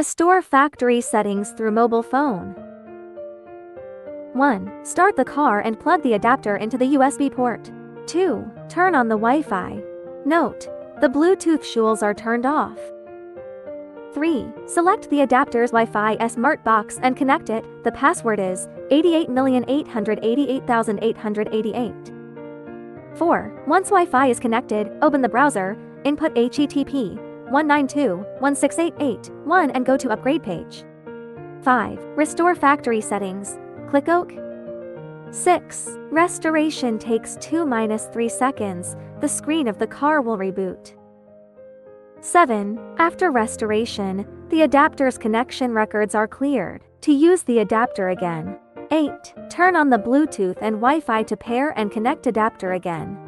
Restore factory settings through mobile phone. 1. Start the car and plug the adapter into the USB port. 2. Turn on the Wi-Fi. Note: the Bluetooth shawls are turned off. 3. Select the adapter's Wi-Fi smart box and connect it. The password is 88,888,888. 4. Once Wi-Fi is connected, open the browser, input HTTP 192.168.8.1 and go to Upgrade page. 5. Restore factory settings. Click OK. 6. Restoration takes 2-3 seconds. The screen of the car will reboot. 7. After restoration, the adapter's connection records are cleared. To use the adapter again. 8. Turn on the Bluetooth and Wi-Fi to pair and connect adapter again.